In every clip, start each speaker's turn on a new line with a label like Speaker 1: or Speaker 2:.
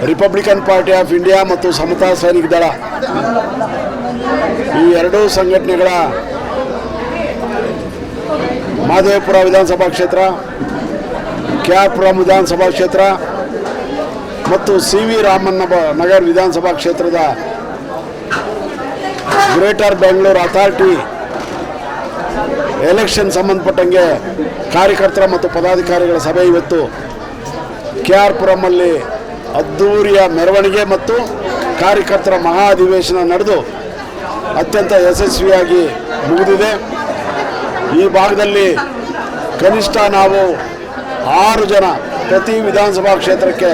Speaker 1: Republican party of India ಮತ್ತು ಸಮತಾ ಸೈನಿಕ ದಳ ಈ ಎರಡೂ ಸಂಘಟನೆಗಳ ಮಹದೇವಪುರ ವಿಧಾನಸಭಾ ಕ್ಷೇತ್ರ, KR-ಪುರಂ ವಿಧಾನಸಭಾ ಕ್ಷೇತ್ರ ಮತ್ತು CV ರಾಮಣ್ಣ ನಗರ್ ವಿಧಾನಸಭಾ ಕ್ಷೇತ್ರದ ಗ್ರೇಟರ್ ಬೆಂಗಳೂರು ಅಥಾರಿಟಿ ಎಲೆಕ್ಷನ್ ಸಂಬಂಧಪಟ್ಟಂಗೆ ಕಾರ್ಯಕರ್ತರ ಮತ್ತು ಪದಾಧಿಕಾರಿಗಳ ಸಭೆ ಇವತ್ತು KR-ಪುರಮಲ್ಲಿ ಅದ್ದೂರಿಯ ಮೆರವಣಿಗೆ ಮತ್ತು ಕಾರ್ಯಕರ್ತರ ಮಹಾ ಅಧಿವೇಶನ ನಡೆದು ಅತ್ಯಂತ ಯಶಸ್ವಿಯಾಗಿ ಮುಗಿದಿದೆ. ಈ ಭಾಗದಲ್ಲಿ ಕನಿಷ್ಠ ನಾವು 6 ಜನ ಪ್ರತಿ ವಿಧಾನಸಭಾ ಕ್ಷೇತ್ರಕ್ಕೆ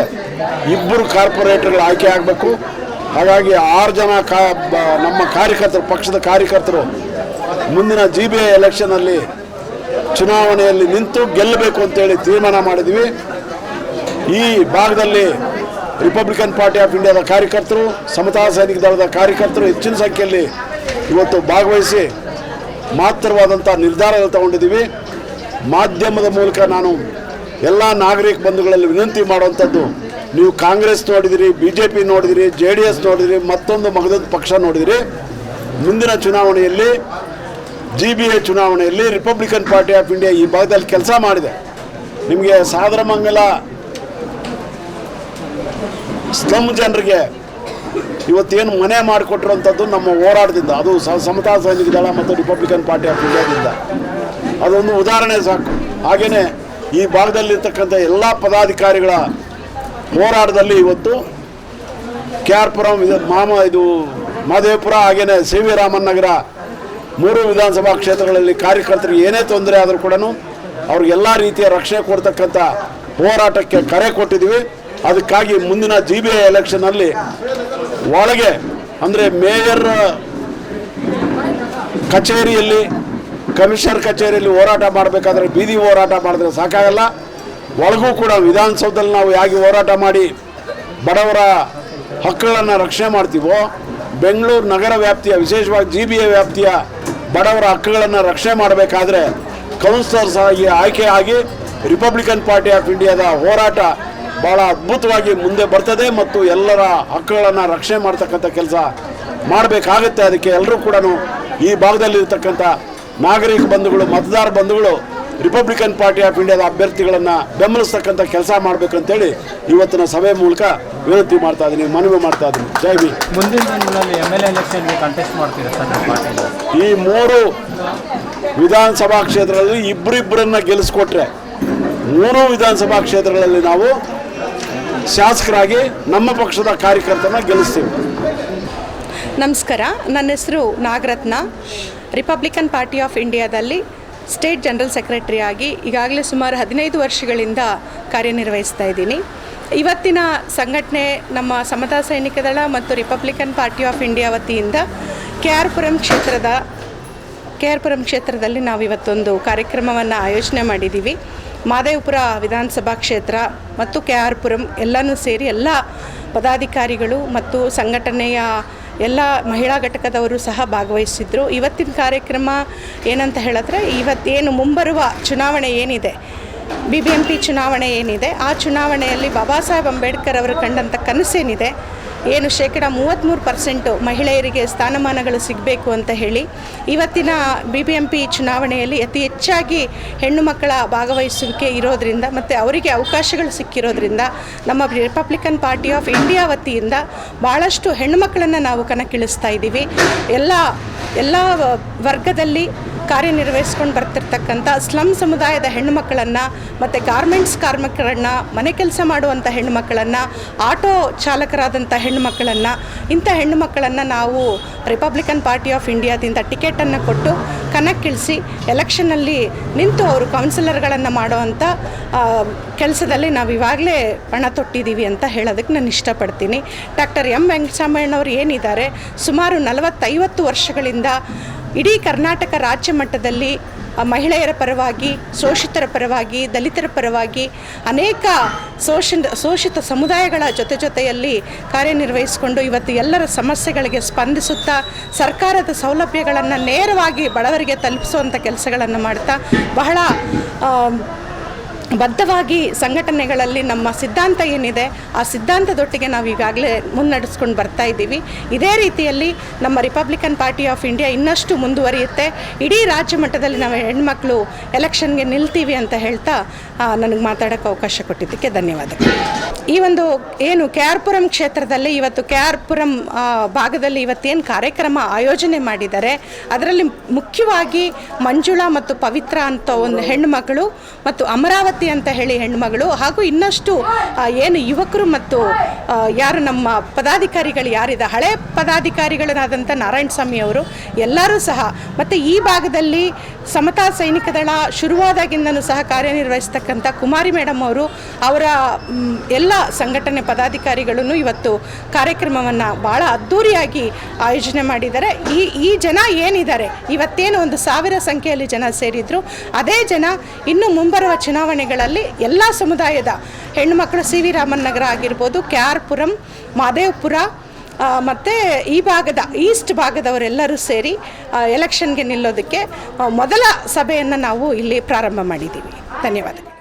Speaker 1: 2 ಕಾರ್ಪೊರೇಟರ್ಗಳು ಆಯ್ಕೆ ಆಗಬೇಕು. ಹಾಗಾಗಿ 6 ಜನ ನಮ್ಮ ಕಾರ್ಯಕರ್ತರು, ಪಕ್ಷದ ಕಾರ್ಯಕರ್ತರು ಮುಂದಿನ GBA ಎಲೆಕ್ಷನಲ್ಲಿ ಚುನಾವಣೆಯಲ್ಲಿ ನಿಂತು ಗೆಲ್ಲಬೇಕು ಅಂತೇಳಿ ತೀರ್ಮಾನ ಮಾಡಿದ್ವಿ. ಈ ಭಾಗದಲ್ಲಿ ರಿಪಬ್ಲಿಕನ್ ಪಾರ್ಟಿ ಆಫ್ ಇಂಡಿಯಾದ ಕಾರ್ಯಕರ್ತರು, ಸಮತಾ ಸೈನಿಕ ದಳದ ಕಾರ್ಯಕರ್ತರು ಹೆಚ್ಚಿನ ಸಂಖ್ಯೆಯಲ್ಲಿ ಇವತ್ತು ಭಾಗವಹಿಸಿ ಮಹತ್ತರವಾದಂಥ ನಿರ್ಧಾರಗಳು ತಗೊಂಡಿದ್ದೀವಿ. ಮಾಧ್ಯಮದ ಮೂಲಕ ನಾನು ಎಲ್ಲ ನಾಗರಿಕ ಬಂಧುಗಳಲ್ಲಿ ವಿನಂತಿ ಮಾಡುವಂಥದ್ದು, ನೀವು ಕಾಂಗ್ರೆಸ್ ನೋಡಿದಿರಿ, BJP ನೋಡಿದಿರಿ, JDS ನೋಡಿದಿರಿ, ಮತ್ತೊಂದು ಮಗದೊಂದು ಪಕ್ಷ ನೋಡಿದಿರಿ. ಮುಂದಿನ ಚುನಾವಣೆಯಲ್ಲಿ GBA ಚುನಾವಣೆಯಲ್ಲಿ ರಿಪಬ್ಲಿಕನ್ ಪಾರ್ಟಿ ಆಫ್ ಇಂಡಿಯಾ ಈ ಭಾಗದಲ್ಲಿ ಕೆಲಸ ಮಾಡಿದೆ. ನಿಮಗೆ ಸಾದರಮಂಗಲ ಸ್ಲಮ್ ಜನರಿಗೆ ಇವತ್ತೇನು ಮನೆ ಮಾಡಿಕೊಟ್ಟಿರುವಂಥದ್ದು ನಮ್ಮ ಹೋರಾಟದಿಂದ, ಅದು ಸಮತಾ ಸೈನಿಕ ದಳ ಮತ್ತು ರಿಪಬ್ಲಿಕನ್ ಪಾರ್ಟಿ ಆಫ್ ಇಂಡಿಯಾದಿಂದ. ಅದೊಂದು ಉದಾಹರಣೆ ಸಾಕು. ಹಾಗೆಯೇ ಈ ಭಾಗದಲ್ಲಿರ್ತಕ್ಕಂಥ ಎಲ್ಲ ಪದಾಧಿಕಾರಿಗಳ ಹೋರಾಟದಲ್ಲಿ ಇವತ್ತು KR-ಪುರಂ ಮಹದೇವಪುರ ಹಾಗೆಯೇ CV ರಾಮಣ್ಣ ನಗರ 3 ವಿಧಾನಸಭಾ ಕ್ಷೇತ್ರಗಳಲ್ಲಿ ಕಾರ್ಯಕರ್ತರಿಗೆ ಏನೇ ತೊಂದರೆ ಆದರೂ ಕೂಡ ಅವ್ರಿಗೆಲ್ಲ ರೀತಿಯ ರಕ್ಷಣೆ ಕೊಡ್ತಕ್ಕಂಥ ಹೋರಾಟಕ್ಕೆ ಕರೆ ಕೊಟ್ಟಿದ್ದೀವಿ. ಅದಕ್ಕಾಗಿ ಮುಂದಿನ GBA ಎಲೆಕ್ಷನಲ್ಲಿ ಒಳಗೆ ಅಂದರೆ ಮೇಯರ್ ಕಚೇರಿಯಲ್ಲಿ, ಕಮಿಷನರ್ ಕಚೇರಿಯಲ್ಲಿ ಹೋರಾಟ ಮಾಡಬೇಕಾದ್ರೆ ಬೀದಿ ಹೋರಾಟ ಮಾಡಿದ್ರೆ ಸಾಕಾಗಲ್ಲ. ಒಳಗೂ ಕೂಡ ವಿಧಾನಸೌಧದಲ್ಲಿ ನಾವು ಹೇಗೆ ಹೋರಾಟ ಮಾಡಿ ಬಡವರ ಹಕ್ಕುಗಳನ್ನು ರಕ್ಷಣೆ ಮಾಡ್ತೀವೋ, ಬೆಂಗಳೂರು ನಗರ ವ್ಯಾಪ್ತಿಯ ವಿಶೇಷವಾಗಿ GBA ವ್ಯಾಪ್ತಿಯ ಬಡವರ ಹಕ್ಕುಗಳನ್ನು ರಕ್ಷಣೆ ಮಾಡಬೇಕಾದ್ರೆ ಕೌನ್ಸಿಲರ್ಸ್ ಆಗಿ ಆಯ್ಕೆ ಆಗಿ ರಿಪಬ್ಲಿಕನ್ ಪಾರ್ಟಿ ಆಫ್ ಇಂಡಿಯಾದ ಹೋರಾಟ ಭಾಳ ಅದ್ಭುತವಾಗಿ ಮುಂದೆ ಬರ್ತದೆ ಮತ್ತು ಎಲ್ಲರ ಹಕ್ಕುಗಳನ್ನು ರಕ್ಷಣೆ ಮಾಡ್ತಕ್ಕಂಥ ಕೆಲಸ ಮಾಡಬೇಕಾಗುತ್ತೆ. ಅದಕ್ಕೆ ಎಲ್ಲರೂ ಕೂಡ ಈ ಭಾಗದಲ್ಲಿರ್ತಕ್ಕಂಥ ನಾಗರಿಕ ಬಂಧುಗಳು, ಮತದಾರ ಬಂಧುಗಳು ರಿಪಬ್ಲಿಕನ್ ಪಾರ್ಟಿ ಆಫ್ ಇಂಡಿಯಾದ ಅಭ್ಯರ್ಥಿಗಳನ್ನು ಬೆಂಬಲಿಸ್ತಕ್ಕಂಥ ಕೆಲಸ ಮಾಡಬೇಕಂತೇಳಿ ಇವತ್ತಿನ ಸಭೆ ಮೂಲಕ ವಿನಂತಿ ಮಾಡ್ತಾ ಇದ್ದೀನಿ, ಮನವಿ ಮಾಡ್ತಾ ಇದ್ದೀನಿ. ಜೈ ಭೀಮ್.
Speaker 2: ಮುಂದಿನ ದಿನಗಳಲ್ಲಿ MLA ಎಲೆಕ್ಷನ್ಗೆ ಕಂಟೆಸ್ಟ್ ಮಾಡ್ತೀರಾ ಸರ್?
Speaker 1: ಈ 3 ವಿಧಾನಸಭಾ ಕ್ಷೇತ್ರಗಳಲ್ಲಿ ಇಬ್ಬರನ್ನ ಗೆಲ್ಲಿಸ್ಕೊಟ್ರೆ 3 ವಿಧಾನಸಭಾ ಕ್ಷೇತ್ರಗಳಲ್ಲಿ ನಾವು ಶಾಸಕರಾಗಿ ನಮ್ಮ ಪಕ್ಷದ ಕಾರ್ಯಕರ್ತರನ್ನ ಗೆಲ್ಲಿಸ್ತೀವಿ.
Speaker 3: ನಮಸ್ಕಾರ, ನನ್ನ ಹೆಸರು ನಾಗರತ್ನ. ರಿಪಬ್ಲಿಕನ್ ಪಾರ್ಟಿ ಆಫ್ ಇಂಡಿಯಾದಲ್ಲಿ ಸ್ಟೇಟ್ ಜನರಲ್ ಸೆಕ್ರೆಟರಿ ಆಗಿ ಈಗಾಗಲೇ ಸುಮಾರು 15 ವರ್ಷಗಳಿಂದ ಕಾರ್ಯನಿರ್ವಹಿಸ್ತಾ ಇದ್ದೀನಿ. ಇವತ್ತಿನ ಸಂಘಟನೆ ನಮ್ಮ ಸಮತಾ ಸೈನಿಕ ದಳ ಮತ್ತು ರಿಪಬ್ಲಿಕನ್ ಪಾರ್ಟಿ ಆಫ್ ಇಂಡಿಯಾ ವತಿಯಿಂದ KR-ಪುರಂ ಕ್ಷೇತ್ರದಲ್ಲಿ ನಾವು ಇವತ್ತೊಂದು ಕಾರ್ಯಕ್ರಮವನ್ನು ಆಯೋಜನೆ ಮಾಡಿದ್ದೀವಿ. ಮಹದೇವಪುರ ವಿಧಾನಸಭಾ ಕ್ಷೇತ್ರ ಮತ್ತು KR-ಪುರಂ ಎಲ್ಲನೂ ಸೇರಿ ಎಲ್ಲ ಪದಾಧಿಕಾರಿಗಳು ಮತ್ತು ಸಂಘಟನೆಯ ಎಲ್ಲ ಮಹಿಳಾ ಘಟಕದವರು ಸಹ ಭಾಗವಹಿಸಿದ್ರು. ಇವತ್ತಿನ ಕಾರ್ಯಕ್ರಮ ಏನಂತ ಹೇಳಿದ್ರೆ, ಇವತ್ತೇನು ಮುಂಬರುವ ಚುನಾವಣೆ ಏನಿದೆ, BBMP ಚುನಾವಣೆ ಏನಿದೆ, ಆ ಚುನಾವಣೆಯಲ್ಲಿ ಬಾಬಾ ಸಾಹೇಬ್ ಅಂಬೇಡ್ಕರ್ ಅವರು ಕಂಡಂಥ ಕನಸೇನಿದೆ, ಏನು 33% ಮಹಿಳೆಯರಿಗೆ ಸ್ಥಾನಮಾನಗಳು ಸಿಗಬೇಕು ಅಂತ ಹೇಳಿ ಇವತ್ತಿನ BBMP ಚುನಾವಣೆಯಲ್ಲಿ ಅತಿ ಹೆಚ್ಚಾಗಿ ಹೆಣ್ಣು ಮಕ್ಕಳ ಭಾಗವಹಿಸುವಿಕೆ ಇರೋದರಿಂದ ಮತ್ತು ಅವರಿಗೆ ಅವಕಾಶಗಳು ಸಿಕ್ಕಿರೋದ್ರಿಂದ ನಮ್ಮ ರಿಪಬ್ಲಿಕನ್ ಪಾರ್ಟಿ ಆಫ್ ಇಂಡಿಯಾ ವತಿಯಿಂದ ಭಾಳಷ್ಟು ಹೆಣ್ಣು ಮಕ್ಕಳನ್ನು ನಾವು ಕಣಕ್ಕಿಳಿಸ್ತಾ ಇದ್ದೀವಿ. ಎಲ್ಲ ವರ್ಗದಲ್ಲಿ ಕಾರ್ಯನಿರ್ವಹಿಸ್ಕೊಂಡು ಬರ್ತಿರ್ತಕ್ಕಂಥ ಸ್ಲಮ್ ಸಮುದಾಯದ ಹೆಣ್ಣುಮಕ್ಕಳನ್ನು ಮತ್ತು ಗಾರ್ಮೆಂಟ್ಸ್ ಕಾರ್ಮಿಕರನ್ನು, ಮನೆ ಕೆಲಸ ಮಾಡುವಂಥ ಹೆಣ್ಣುಮಕ್ಕಳನ್ನು, ಆಟೋ ಚಾಲಕರಾದಂಥ ಹೆಣ್ಣುಮಕ್ಕಳನ್ನು, ಇಂಥ ಹೆಣ್ಣುಮಕ್ಕಳನ್ನು ನಾವು ರಿಪಬ್ಲಿಕನ್ ಪಾರ್ಟಿ ಆಫ್ ಇಂಡಿಯಾದಿಂದ ಟಿಕೆಟನ್ನು ಕೊಟ್ಟು ಕಣಕ್ಕಿಳಿಸಿ ಎಲೆಕ್ಷನ್ನಲ್ಲಿ ನಿಂತು ಅವರು ಕೌನ್ಸಿಲರ್ಗಳನ್ನು ಮಾಡುವಂಥ ಕೆಲಸದಲ್ಲಿ ನಾವು ಇವಾಗಲೇ ಪಣ ತೊಟ್ಟಿದ್ದೀವಿ ಅಂತ ಹೇಳೋದಕ್ಕೆ ನಾನು ಇಷ್ಟಪಡ್ತೀನಿ. ಡಾಕ್ಟರ್ M ವೆಂಕಟರಾಮಯ್ಯನವರು ಏನಿದ್ದಾರೆ, ಸುಮಾರು 40-50 ವರ್ಷಗಳಿಂದ ಇಡೀ ಕರ್ನಾಟಕ ರಾಜ್ಯ ಮಟ್ಟದಲ್ಲಿ ಮಹಿಳೆಯರ ಪರವಾಗಿ, ಶೋಷಿತರ ಪರವಾಗಿ, ದಲಿತರ ಪರವಾಗಿ ಅನೇಕ ಶೋಷಿತ ಸಮುದಾಯಗಳ ಜೊತೆಯಲ್ಲಿ ಕಾರ್ಯನಿರ್ವಹಿಸಿಕೊಂಡು ಇವತ್ತು ಎಲ್ಲರ ಸಮಸ್ಯೆಗಳಿಗೆ ಸ್ಪಂದಿಸುತ್ತಾ ಸರ್ಕಾರದ ಸೌಲಭ್ಯಗಳನ್ನು ನೇರವಾಗಿ ಬಡವರಿಗೆ ತಲುಪಿಸುವಂಥ ಕೆಲಸಗಳನ್ನು ಮಾಡ್ತಾ ಬಹಳ ಬದ್ಧವಾಗಿ ಸಂಘಟನೆಗಳಲ್ಲಿ ನಮ್ಮ ಸಿದ್ಧಾಂತ ಏನಿದೆ ಆ ಸಿದ್ಧಾಂತದೊಟ್ಟಿಗೆ ನಾವು ಈಗಾಗಲೇ ಮುನ್ನಡೆಸ್ಕೊಂಡು ಬರ್ತಾ ಇದ್ದೀವಿ. ಇದೇ ರೀತಿಯಲ್ಲಿ ನಮ್ಮ ರಿಪಬ್ಲಿಕನ್ ಪಾರ್ಟಿ ಆಫ್ ಇಂಡಿಯಾ ಇನ್ನಷ್ಟು ಮುಂದುವರಿಯುತ್ತೆ. ಇಡೀ ರಾಜ್ಯ ಮಟ್ಟದಲ್ಲಿ ನಾವು ಹೆಣ್ಮಕ್ಳು ಎಲೆಕ್ಷನ್ಗೆ ನಿಲ್ತೀವಿ ಅಂತ ಹೇಳ್ತಾ ನನಗೆ ಮಾತಾಡೋಕ್ಕೆ ಅವಕಾಶ ಕೊಟ್ಟಿದ್ದಕ್ಕೆ ಧನ್ಯವಾದಗಳು. ಈ ಒಂದು ಏನು KR ಪುರಂ ಕ್ಷೇತ್ರದಲ್ಲಿ ಇವತ್ತು KR ಪುರಂ ಭಾಗದಲ್ಲಿ ಇವತ್ತೇನು ಕಾರ್ಯಕ್ರಮ ಆಯೋಜನೆ ಮಾಡಿದ್ದಾರೆ ಅದರಲ್ಲಿ ಮುಖ್ಯವಾಗಿ ಮಂಜುಳಾ ಮತ್ತು ಪವಿತ್ರ ಅಂತ ಒಂದು ಹೆಣ್ಣುಮಗಳು ಮತ್ತು ಅಮರಾವತಿ ಅಂತ ಹೇಳಿ ಹೆಣ್ಣುಮಗಳು ಹಾಗೂ ಇನ್ನಷ್ಟು ಏನು ಯುವಕರು ಮತ್ತು ಯಾರು ನಮ್ಮ ಪದಾಧಿಕಾರಿಗಳು ಯಾರಿದೆ ಹಳೆ ಪದಾಧಿಕಾರಿಗಳಾದಂಥ ನಾರಾಯಣ ಸ್ವಾಮಿ ಅವರು ಎಲ್ಲರೂ ಸಹ ಮತ್ತು ಈ ಭಾಗದಲ್ಲಿ ಸಮತಾ ಸೈನಿಕ ದಳ ಶುರುವಾದಾಗಿಂದನೂ ಸಹ ಕಾರ್ಯನಿರ್ವಹಿಸ್ತಕ್ಕಂಥ ಕುಮಾರಿ ಮೇಡಮ್ ಅವರು ಅವರ ಎಲ್ಲ ಸಂಘಟನೆ ಪದಾಧಿಕಾರಿಗಳನ್ನು ಇವತ್ತು ಕಾರ್ಯಕ್ರಮವನ್ನು ಭಾಳ ಅದ್ಧೂರಿಯಾಗಿ ಆಯೋಜನೆ ಮಾಡಿದ್ದಾರೆ. ಈ ಜನ ಏನಿದ್ದಾರೆ ಇವತ್ತೇನು 1,000 ಸಂಖ್ಯೆಯಲ್ಲಿ ಜನ ಸೇರಿದ್ರು ಅದೇ ಜನ ಇನ್ನು ಮುಂಬರುವ ಚುನಾವಣೆಗಳಲ್ಲಿ ಎಲ್ಲ ಸಮುದಾಯದ ಹೆಣ್ಣುಮಕ್ಕಳು CV ರಾಮನ್ ನಗರ ಆಗಿರ್ಬೋದು, KR ಪುರಂ, ಮಾದೇವಪುರ ಮತ್ತು ಈ ಭಾಗದ ಈಸ್ಟ್ ಭಾಗದವರೆಲ್ಲರೂ ಸೇರಿ ಎಲೆಕ್ಷನ್ಗೆ ನಿಲ್ಲೋದಕ್ಕೆ ಮೊದಲ ಸಭೆಯನ್ನು ನಾವು ಇಲ್ಲಿ ಪ್ರಾರಂಭ ಮಾಡಿದ್ದೀವಿ. ಧನ್ಯವಾದಗಳು.